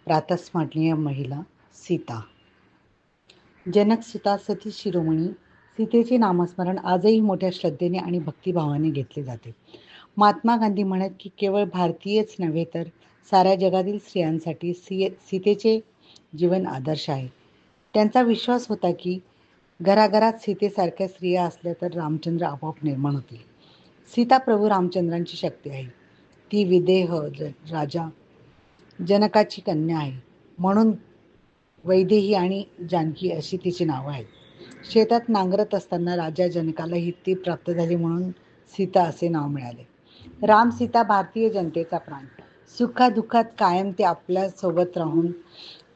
प्रातस्मरणीय महिला सीता. जनकसुता सती शिरोमणी सीतेचे नामस्मरण आजही मोठ्या श्रद्धेने आणि भक्तिभावाने घेतले जाते. महात्मा गांधी म्हणत की केवळ भारतीयच नव्हे तर साऱ्या जगातील स्त्रियांसाठी सीतेचे जीवन आदर्श आहे. त्यांचा विश्वास होता की घराघरात सीतेसारख्या स्त्रिया असल्या तर रामचंद्र आपोआप निर्माण होतील. सीता प्रभू रामचंद्रांची शक्ती आहे. ती विदेह राजा जनकाची कन्या आहे. म्हणून वैदेही आणि जानकी अशी तिची नावं आहेत. शेतात नांगरत असताना राजा जनकाला ही ती प्राप्त झाली म्हणून सीता असे नाव मिळाले. राम सीता भारतीय जनतेचा प्राण. सुखादुःखात कायम ते आपल्या सोबत राहून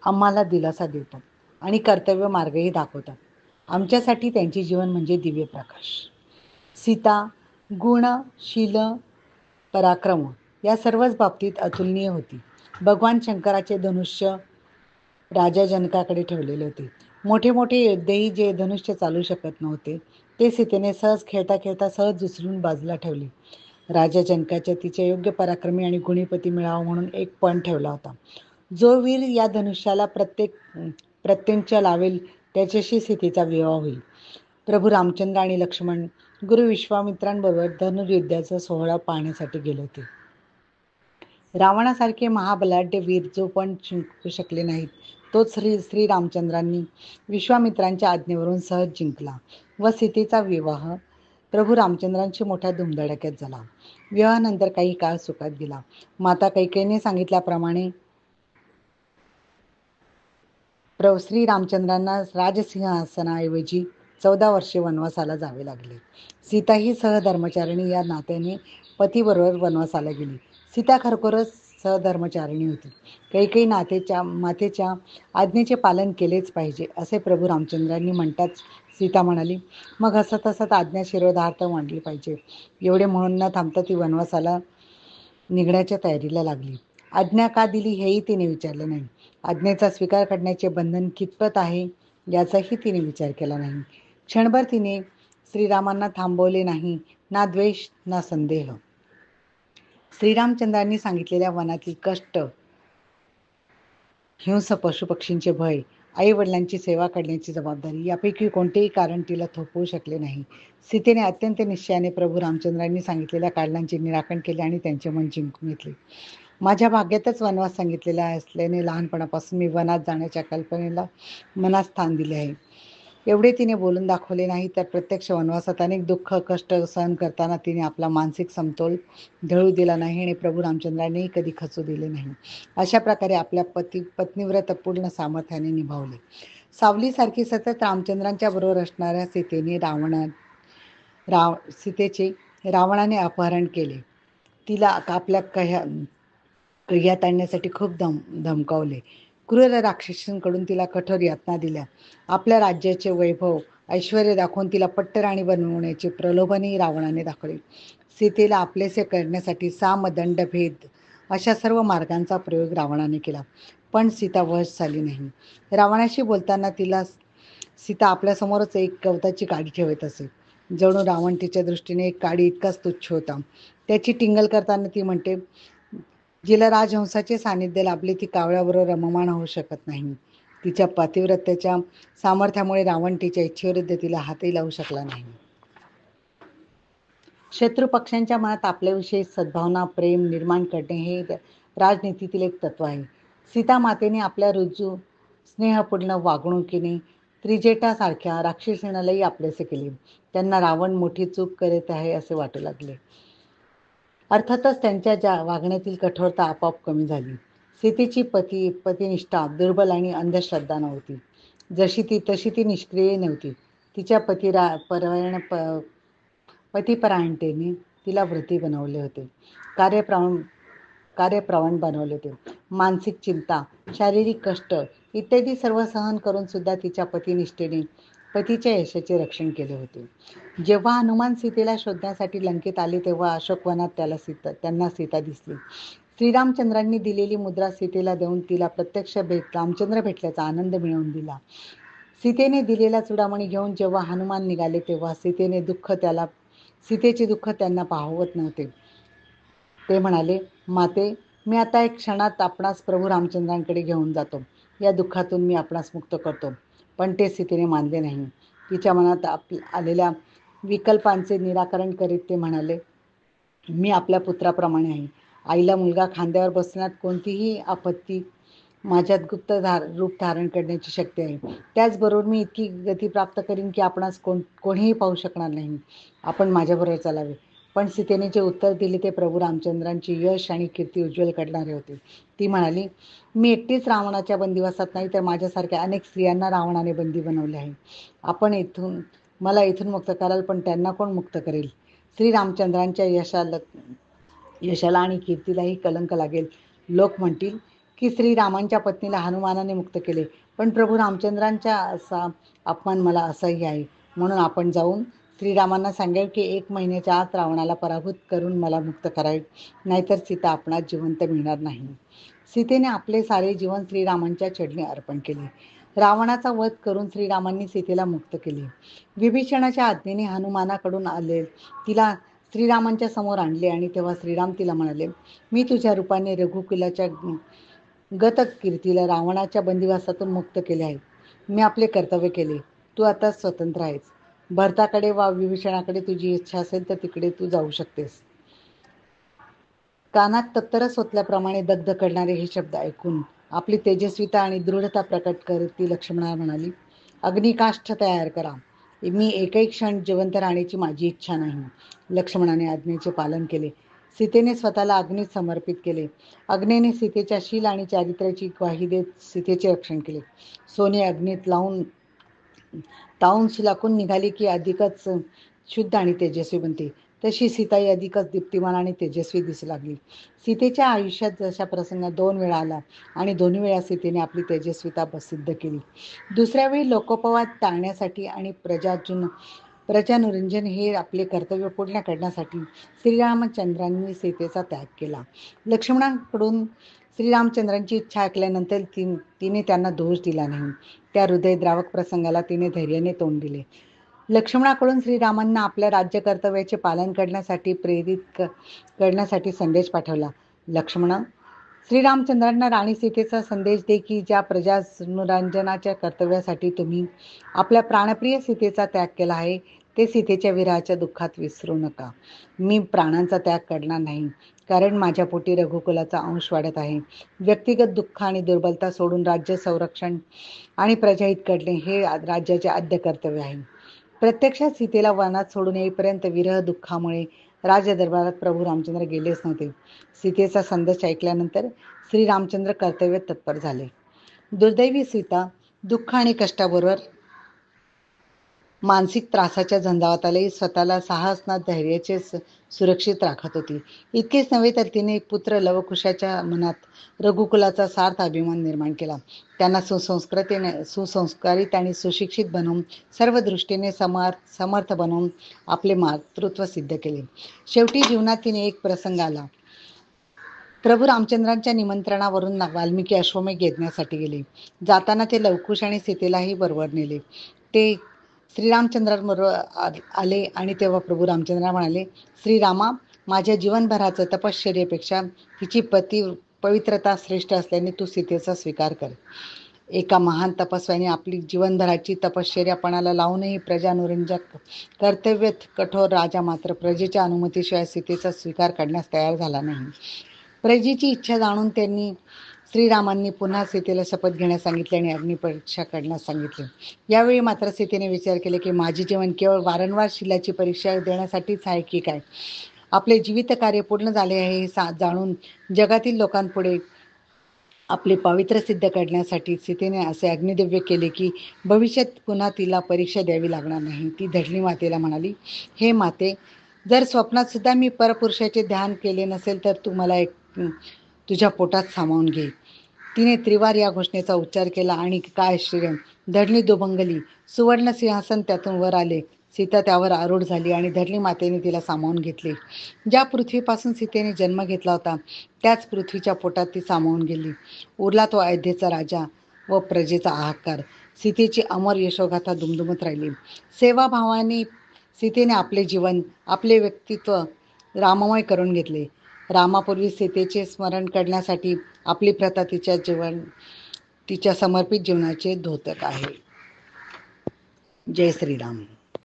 आम्हाला दिलासा देतात आणि कर्तव्य मार्गही दाखवतात. आमच्यासाठी त्यांचे जीवन म्हणजे दिव्य प्रकाश. सीता गुण, शील, पराक्रम या सर्वच बाबतीत अतुलनीय होती. भगवान शंकराचे धनुष्य राजा जनकाकडे ठेवलेले होते. मोठे मोठे योद्धेही जे धनुष्य चालू शकत नव्हते ते सीतेने सहज खेळता खेळता सहज उचलून बाजूला ठेवले. राजा जनकाच्या तिच्या योग्य पराक्रमी आणि गुणीपती मिळावा म्हणून एक पण ठेवला होता. जो वीर या धनुष्याला प्रत्यंच लावेल त्याच्याशी सीतेचा विवाह होईल. प्रभू रामचंद्र आणि लक्ष्मण गुरु विश्वामित्रांबरोबर धनुर्युद्धाचा सोहळा पाहण्यासाठी गेले होते. रावणासारखे महाबलाढ्य वीर जो पण जिंकू शकले नाहीत तोच श्री रामचंद्रांनी विश्वामित्रांच्या आज्ञेवरून सहज जिंकला व सीतेचा विवाह प्रभू रामचंद्रांशी मोठ्या धुमधडाक्यात झाला. विवाहानंतर काही काळ सुखात गेला. माता कैकेयीने सांगितल्याप्रमाणे श्री रामचंद्रांना राजसिंहासनाऐवजी 14 वर्षे वनवासाला जावे लागले. सीता ही सहधर्मचारिणी या नात्याने पतीबरोबर वनवासाला गेली. सीता खरोखरच सहधर्मचारिणी होती. कैकेयी मातेच्या आज्ञेचे पालन केलेच पाहिजे असे प्रभू रामचंद्रांनी म्हणताच सीता म्हणाली, मग हसत हसत आज्ञा शिरोधार्थ मांडली पाहिजे. एवढे म्हणून न थांबता ती वनवासाला निघण्याच्या तयारीला लागली. आज्ञा का दिली हेही तिने विचारले नाही. आज्ञेचा स्वीकार करण्याचे बंधन कितपत आहे याचाही तिने विचार केला नाही. क्षणभर तिने श्रीरामांना थांबवले नाही, ना द्वेष ना संदेह. श्रीरामचंद्रांनी सांगितलेल्या वनातील कष्ट, हिंस, पशुपक्षींचे भय, आई वडिलांची सेवा करण्याची जबाबदारी यापैकी कोणतेही कारण तिला थोपवू शकले नाही. सीतेने अत्यंत निश्चयाने प्रभू रामचंद्रांनी सांगितलेल्या कारणांचे निराकरण केले आणि त्यांचे मन जिंकून घेतले. माझ्या भाग्यातच वनवास सांगितलेला असल्याने लहानपणापासून मी वनात जाण्याच्या कल्पनेला मनात स्थान दिले आहे. एवढे तिने बोलून दाखवले नाही तर प्रत्यक्ष वनवासात अनेक दुःख कष्ट सहन करताना तिने आपला मानसिक समतोल ढळू दिला नाही आणि प्रभू रामचंद्रांनीही कधी खचू दिले नाही. अशा प्रकारे आपल्या पत्नीव्रत पूर्ण सामर्थ्याने निभावले. सावलीसारखी सतत रामचंद्रांच्या बरोबर असणाऱ्या सीतेचे रावणाने अपहरण केले. तिला आपल्या कह्यात आणण्यासाठी खूप धमकावले. क्रूर राक्षसांकडून तिला कठोर यातना दिल्या. आपल्या राज्याचे वैभव ऐश्वर्य दाखवून तिला पट्टराणी बनवण्याचे प्रलोभनही रावणाने दाखवले. सीतेला आपलेसे करण्यासाठी साम दंड भेद अशा सर्व मार्गांचा प्रयोग रावणाने केला, पण सीता वश झाली नाही. रावणाशी बोलताना सीता आपल्यासमोरच एक गवताची काडी ठेवत असे. जणू रावण तिच्या दृष्टीने एक काडी इतकाच तुच्छ होता. त्याची टिंगल करताना ती म्हणते, जिला राजहंसाचे सानिध्य लाभले ती कावळ्याबरोबर रममाण होऊ शकत नाही. तिच्या पतिव्रतेच्या सामर्थ्यामुळे रावण तिच्या इच्छेविरुद्ध तिला हातही लावू शकला नाही. शत्रू पक्षांच्या मनात आपल्याविषयी सद्भावना प्रेम निर्माण करणे हे राजनीतीतील एक तत्व आहे. सीता मातेने आपल्या रुजू स्नेहपूर्ण वागणुकीने त्रिजटासारख्या राक्षसीनालाही आपलेसे केले. त्यांना रावण मोठी चूक करत आहे असे वाटू लागले. अर्थातच त्यांच्या वागण्यातील कठोरता आपोआप कमी झाली. सीतेची पतिनिष्ठा दुर्बल आणि अंधश्रद्धा नव्हती. तशी ती निष्क्रिय नव्हती. तिच्या पतिपरायणतेने तिला व्रती बनवले होते. कार्यप्रवण बनवले होते. मानसिक चिंता, शारीरिक कष्ट इत्यादी सर्व सहन करून सुद्धा तिच्या पतिनिष्ठेने पतीच्या यशाचे रक्षण केले होते. जेव्हा हनुमान सीतेला शोधण्यासाठी लंकेत आले तेव्हा अशोकवनात त्यांना सीता दिसली. श्रीरामचंद्रांनी दिलेली मुद्रा सीतेला देऊन तिला प्रत्यक्ष रामचंद्र भेटल्याचा आनंद मिळवून दिला. सीतेने दिलेला चूडामणी घेऊन जेव्हा हनुमान निघाले तेव्हा सीतेचे दुःख त्यांना पाहवत नव्हते. ते म्हणाले, माते, मी आता एक क्षणात आपणास प्रभू रामचंद्रांकडे घेऊन जातो. या दुःखातून मी आपणास मुक्त करतो. पण ते सीतेने मानले नाही. तिच्या मनात आलेल्या विकल्पांचे निराकरण करीत ते म्हणाले, मी आपल्या पुत्राप्रमाणे आहे. आईला मुलगा खांद्यावर बसण्यात कोणतीही आपत्ती माझ्यात गुप्त रूप धारण करण्याची शक्ती आहे. त्याचबरोबर मी इतकी गती प्राप्त करीन की आपणास कोणीही पाहू शकणार नाही. आपण माझ्याबरोबर चालावे. पण सीतेने जे उत्तर दिले ते प्रभू रामचंद्रांची यश आणि कीर्ती उज्ज्वल करणारे होते. ती म्हणाली, मी एकटीच रावणाच्या बंदिवासात नाही तर माझ्यासारख्या अनेक स्त्रियांना रावणाने बंदी बनवले आहे. आपण मला इथून मुक्त कराल, पण त्यांना कोण मुक्त करेल? श्रीरामचंद्रांच्या यशाला आणि कीर्तीलाही कलंक लागेल. लोक म्हणतील की श्रीरामांच्या पत्नीला हनुमानाने मुक्त केले, पण प्रभू रामचंद्रांचा असा अपमान मला असह्य आहे. म्हणून आपण जाऊन श्रीरामांना सांगेल की 1 महिन्याच्या आत रावणाला पराभूत करून मला मुक्त करावे, नाहीतर सीता आपणास जिवंत मिळणार नाही. सीतेने आपले सारे जीवन श्रीरामांच्या चरणी अर्पण केले. रावणाचा वध करून श्रीरामांनी सीतेला मुक्त केले. विभीषणाच्या आज्ञेने हनुमानाकडून आले तिला श्रीरामांच्या समोर आणले आणि तेव्हा श्रीराम तिला म्हणाले, मी तुझ्या रूपाने रघुकुलाच्या गत कीर्तीला रावणाच्या बंदिवासातून मुक्त केले आहे. मी आपले कर्तव्य केले. तू आता स्वतंत्र आहेस. भरताकडे वा विभीषणाकडे तुझी इच्छा असेल तर तिकडे तू जाऊ शकतेस. कानात तत्तरच ओतल्याप्रमाणे दग्ध करणारे हे शब्द ऐकून आपली तेजस्विता आणि दृढता प्रकट करत ती लक्ष्मणाला म्हणाली, अग्निकाष्ठ तयार करा. मी एकही क्षण जिवंत राहण्याची माझी इच्छा नाही. लक्ष्मणाने आज्ञेचे पालन केले. सीतेने स्वतःला अग्नीत समर्पित केले. अग्नीने सीतेच्या शील आणि चारित्र्याची ग्वाही देत सीतेचे रक्षण केले. सोने अग्नीत तावून सुलाखून निघाली की अधिकच शुद्ध आणि तेजस्वी बनते. तशी सीताई अधिकच दीप्तिमान आणि तेजस्वी दिसू लागली. सीतेच्या आयुष्यात जशा प्रसंग 2 वेळा आला आणि दोन्ही वेळा सीतेने आपली तेजस्विता सिद्ध केली. दुसऱ्या वेळी लोकोपवाद टाळण्यासाठी आणि प्रजानुरंजन हे आपले कर्तव्य पूर्ण करण्यासाठी श्रीरामचंद्रांनी सीतेचा त्याग केला. लक्ष्मणाकडून श्रीरामचंद्रांची इच्छा ऐकल्यानंतर तिने त्यांना दोष दिला नाही. त्या हृदयद्रावक प्रसंगाला तिने धैर्याने तोंड दिले. लक्ष्मणाकडून श्रीरामांना आपल्या राज्य कर्तव्याचे पालन करण्यासाठी प्रेरित करण्यासाठी संदेश पाठवला. लक्ष्मण, श्रीरामचंद्रांना राणी सीतेचा संदेश दे की ज्या प्रजानुरंजनाच्या कर्तव्यासाठी तुम्ही आपल्या प्राणप्रिय सीतेचा त्याग केला आहे ते सीतेच्या विरहाच्या दुःखात विसरू नका. मी प्राणांचा त्याग करणार नाही, कारण माझ्या पोटी रघुकुलाचा अंश वाढत आहे. व्यक्तिगत दुःख आणि दुर्बलता सोडून राज्य संरक्षण आणि प्रजाहित करणे हे राज्याचे आद्य कर्तव्य आहे. प्रत्यक्षात सीतेला वनात सोडून येईपर्यंत विरह दुःखामुळे राजदरबारात प्रभू रामचंद्र गेलेच नव्हते. सीतेचा संदेश ऐकल्यानंतर श्रीरामचंद्र कर्तव्यात तत्पर झाले. दुर्दैवी सीता दुःख आणि कष्टाबरोबर मानसिक त्रासाच्या झंझावातालाही स्वतःला साहस ना धैर्याचे सुरक्षित राखत होती. इतकेच नव्हे तर तिने पुत्र लवकुशाच्या मनात रघुकुलाचा सार्थ अभिमान निर्माण केला. त्यांना सुसंस्कारित आणि सुशिक्षित बनवून सर्व दृष्टीने समर्थ बनवून आपले मातृत्व सिद्ध केले. शेवटी जीवनात तिने एक प्रसंग आला. प्रभू रामचंद्रांच्या निमंत्रणावरून वाल्मिकी अश्वमेध यज्ञासाठी गेले. जाताना ते लवकुश आणि सीतेलाही बरोबर नेले. ते श्रीरामचंद्रांबरोबर आले आणि तेव्हा प्रभू रामचंद्र म्हणाले, श्रीरामा, माझ्या जीवनभराचं तपश्चर्येपेक्षा तिची पवित्रता श्रेष्ठ असल्याने तू सीतेचा स्वीकार कर. एका महान तपस्व्याने आपली जीवनभराची तपश्चर्या पणाला लावूनही प्रजानुरंजक कर्तव्य कठोर राजा मात्र प्रजेच्या अनुमतीशिवाय सीतेचा स्वीकार करण्यास तयार झाला नाही. प्रजेची इच्छा जाणून श्रीरामांनी पुन्हा सीतेला शपथ घेण्यास सांगितले आणि अग्निपरीक्षा करण्यास सांगितले. यावेळी मात्र सीतेने विचार केले की माझे जीवन केवळ वारंवार शीलाची परीक्षा देण्यासाठीच आहे की काय? आपले जीवित कार्य पूर्ण झाले आहे हे जाणून जगातील लोकांपुढे आपले पावित्र्य सिद्ध करण्यासाठी सीतेने असे अग्निदिव्य केले की भविष्यात पुन्हा तिला परीक्षा द्यावी लागणार नाही. ती धरणी मातेला म्हणाली, हे माते, जर स्वप्नात सुद्धा मी परपुरुषाचे ध्यान केले नसेल तर तू मला तुझ्या पोटात सामावून घे. तिने त्रिवार या घोषणेचा उच्चार केला आणि काय श्रीराम, धरणी दुभंगली, सुवर्ण सिंहासन त्यातून वर आले. सीता त्यावर आरूढ झाली आणि धरणी मातेने तिला सामावून घेतले. ज्या पृथ्वीपासून सीतेने जन्म घेतला होता त्याच पृथ्वीच्या पोटात ती सामावून गेली. उरला तो अयोध्येचा राजा व प्रजेचा हाहाकार. सीतेची अमर यशोगाथा दुमदुमत राहिली. सेवाभावाने सीतेने आपले जीवन, आपले व्यक्तित्व राममय करून घेतले. रामापूर्वी सीतेचे स्मरण करण्यासाठी आपली प्रथा तिच्या समर्पित जीवनाचे द्योतक आहे. जय श्रीराम.